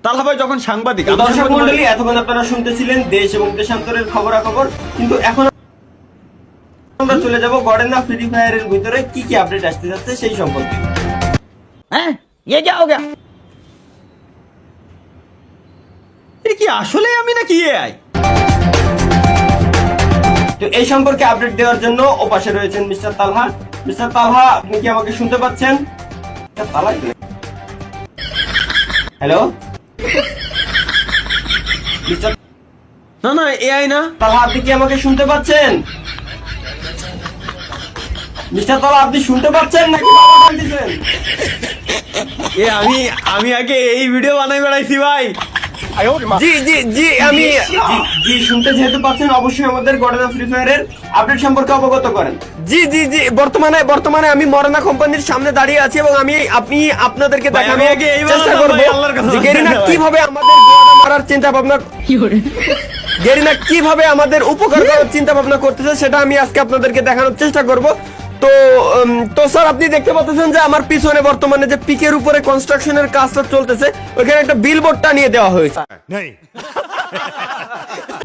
তালহা ভাই যখন সাংবাদিক। দর্শক মন্ডলী, এতক্ষণ আপনারা শুনতেছিলেন দেশ এবং দেশান্তরের খবরাখবর, কিন্তু এখন আমরা চলে যাব গডেনা ফ্রি ফায়ারের ভিতরে কি কি আপডেট আসতে যাচ্ছে সেই সম্পর্কে। হ্যাঁ, ये क्या हो गया? এটা কি আসলে আমি নাকি এআই? তো এই সম্পর্কে আপডেট দেওয়ার জন্য ওপাশে রয়েছেন মিস্টার তালহা। মিস্টার তালহা, আপনি কি আমাকে শুনতে পাচ্ছেন? হ্যালো মিস্টার না না, এআই না। তালহা, আপনি কি আমাকে শুনতে পাচ্ছেন? মিস্টার তালহা, আপনি শুনতে পাচ্ছেন নাকি বাবা বলতেছেন? আমি আগে এই ভিডিও বানাই বেড়াইছি ভাই। জি জি জি, আমি জি শুনতে যেহেতু পাচ্ছেন, অবশ্যই আমাদের গডেনা ফ্রি ফায়ারের আপডেট সম্পর্কে অবগত করেন। জি জি জি, বর্তমানে আমি মরনা কোম্পানির সামনে দাঁড়িয়ে আছি এবং আপনি আপনাদেরকে দেখানো চেষ্টা করব যে গেরিনা কিভাবে আমাদের গোয়াটা মারার চিন্তা ভাবনা গেরিনা কিভাবে আমাদের উপকার করার চিন্তা ভাবনা করতেছে, সেটা আমি আজকে আপনাদেরকে দেখানোর চেষ্টা করব। তো স্যার, আপনি দেখতে পাচ্ছেন যে আমার পিছনে বর্তমানে যে পিকের উপরে কনস্ট্রাকশনের কাজটা চলতেছে, ওখানে একটা বিলবোর্ড টানিয়ে দেওয়া হয়েছে।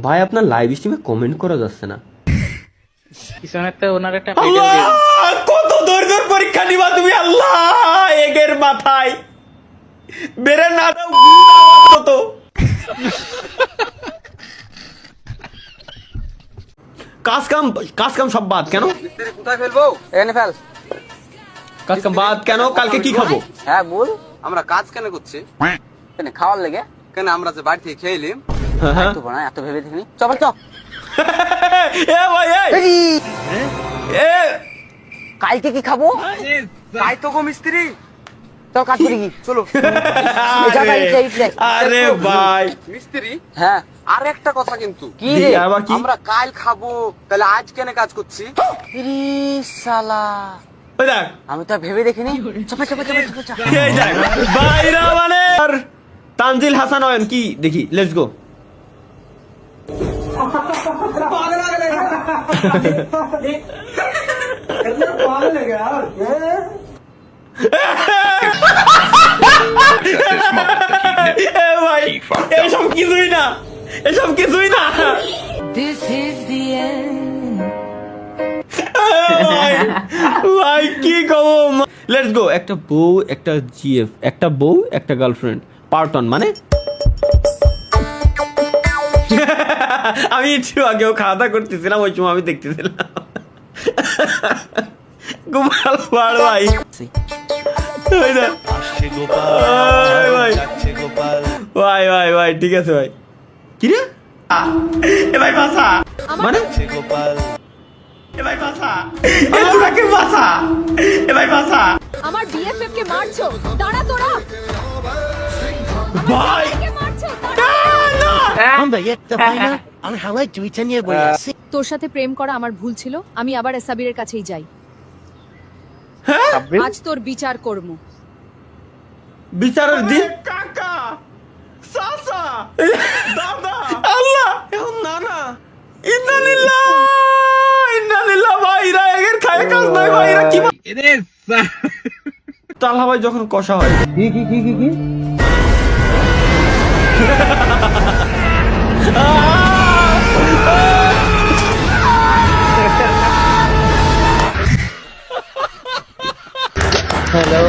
ভাই আপনার লাইভ স্ট্রিমে কমেন্ট করা যাচ্ছে না। আল্লাহ, কত ধৈর্যের পরীক্ষা নিবা তুমি আল্লাহ, এগের মাথায় বেরে না দাও তো। কাজ কাম সব বাদ কেন? কোথায় ফেলবো? এখানে ফেল। কাজ কাম বাদ কেন? কালকে কি খাবো? হ্যাঁ বল। আমরা কাজ কেন করছি? কেন খাওয়ার লেগে? কেন আমরা যে বাড়ি থেকে খেয়ে এলিম? এত বড় এত ভেবে দেখিনি। চল চল। এ ভাই এ কালকে কি খাবো? তাই তো গো মিস্ত্রি। চল কাজ করি কি? চলো। আরে ভাই মিস্ত্রি, হ্যাঁ আর একটা কথা কিন্তু, কি রে? আবার কি? আমরা কাল খাবো, তাহলে আজ কেন কাজ করছি? ইরি শালা, ওই দেখ, আমি তো ভেবে দেখিনি। চপা চপা চপা চপা। এই দেখ ভাইরা মানে আর তানজিল হাসান অয়ন কি দেখি, লেটস গো। এসব কিছুই না, এসব কিছুই না। This is the end. ভাই কি কবো। Let's go. একটা বউ, একটা জিএফ, একটা বউ, একটা গার্লফ্রেন্ড, পার্টন মানে। আমি একটু আগেও খাওয়া দাওয়া করতেছিলাম, ওই সময় আমি দেখতেছিলাম। গোপাল ভাই ভাই ভাই ভাই ভাই ঠিক আছে ভাই। কি রে এ ভাই বাসা মানে এ ভাই বাসা এ তোরাকে বাসা এ ভাই বাসা আমার বিএফএফ কে মারছো, দাঁড়া তোরা। ভাই কে মারছো? আমি হাওয়ায় 2 নিয়ে বই আছি। তোর সাথে প্রেম করা আমার ভুল ছিল, আমি আবার সাবিরের কাছেই যাই। আজ তোর বিচার করব। বিচারের দিন কাকা সাসা দাদা আল্লাহ এখন নানা ইন্নালিল্লাহ ভাইরা এর খায় কাজ নাই ভাইরা কি রে। তালহা ভাই যখন কষা হয় কি হ্যালো।